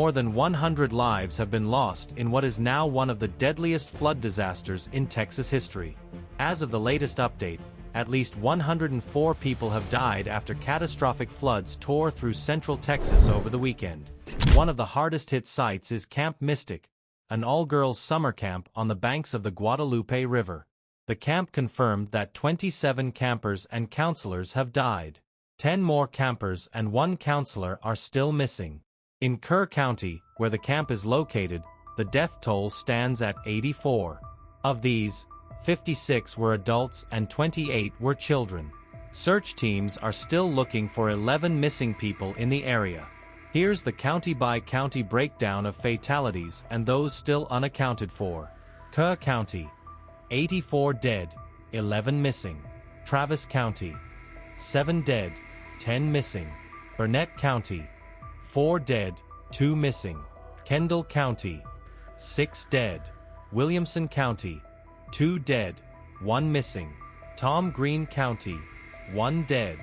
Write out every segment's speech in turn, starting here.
more than 100 lives have been lost in what is now one of the deadliest flood disasters in Texas history. As of the latest update, at least 104 people have died after catastrophic floods tore through central Texas over the weekend. One of the hardest-hit sites is Camp Mystic, an all-girls summer camp on the banks of the Guadalupe River. The camp confirmed that 27 campers and counselors have died. 10 more campers and 1 counselor are still missing. In Kerr County, where the camp is located, the death toll stands at 84. Of these, 56 were adults and 28 were children. Search teams are still looking for 11 missing people in the area. Here's the county-by-county breakdown of fatalities and those still unaccounted for. Kerr County, 84 dead, 11 missing. Travis County, 7 dead, 10 missing. Burnet County, 4 dead, 2 missing. Kendall County, 6 dead. Williamson County, 2 dead, 1 missing. Tom Green County, 1 dead.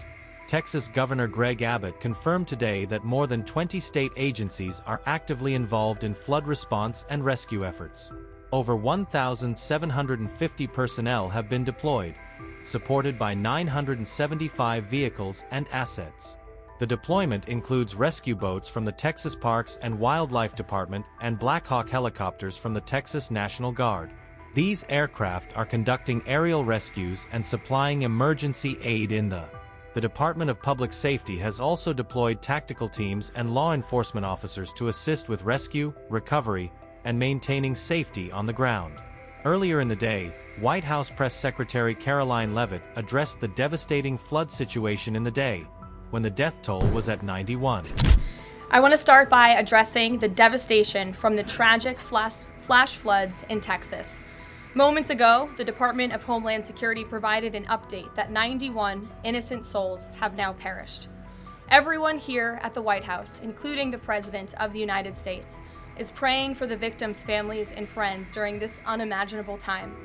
Texas Governor Greg Abbott confirmed today that more than 20 state agencies are actively involved in flood response and rescue efforts. Over 1,750 personnel have been deployed, supported by 975 vehicles and assets. The deployment includes rescue boats from the Texas Parks and Wildlife Department and Blackhawk helicopters from the Texas National Guard. These aircraft are conducting aerial rescues and supplying emergency aid in the Department of Public Safety has also deployed tactical teams and law enforcement officers to assist with rescue, recovery, and maintaining safety on the ground. Earlier in the day, White House Press Secretary Karoline Leavitt addressed the devastating flood situation in the day, when the death toll was at 91. I want to start by addressing the devastation from the tragic flash floods in Texas. Moments ago, the Department of Homeland Security provided an update that 91 innocent souls have now perished. Everyone here at the White House, including the President of the United States, is praying for the victims' families and friends during this unimaginable time.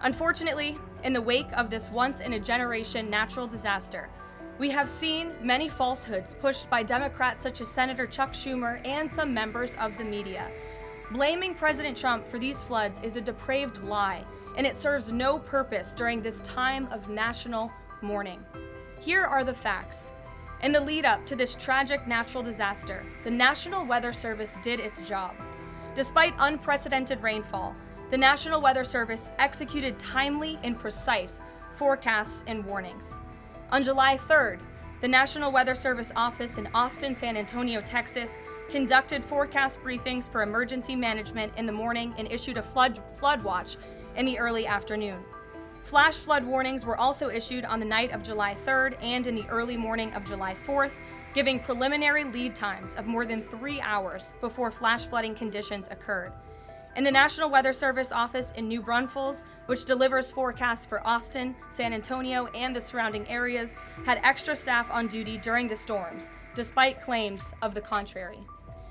Unfortunately, in the wake of this once-in-a-generation natural disaster, we have seen many falsehoods pushed by Democrats such as Senator Chuck Schumer and some members of the media. Blaming President Trump for these floods is a depraved lie, and it serves no purpose during this time of national mourning. Here are the facts. In the lead-up to this tragic natural disaster, the National Weather Service did its job. Despite unprecedented rainfall, the National Weather Service executed timely and precise forecasts and warnings. On July 3rd, the National Weather Service office in Austin, San Antonio, Texas, conducted forecast briefings for emergency management in the morning and issued a flood watch in the early afternoon. Flash flood warnings were also issued on the night of July 3rd and in the early morning of July 4th, giving preliminary lead times of more than 3 hours before flash flooding conditions occurred. And the National Weather Service office in New Braunfels, which delivers forecasts for Austin, San Antonio, and the surrounding areas, had extra staff on duty during the storms, despite claims of the contrary.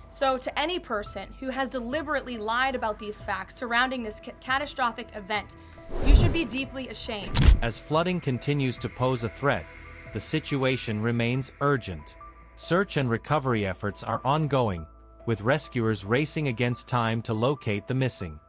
So to any person who has deliberately lied about these facts surrounding this catastrophic event, you should be deeply ashamed. As flooding continues to pose a threat, the situation remains urgent. Search and recovery efforts are ongoing, with rescuers racing against time to locate the missing.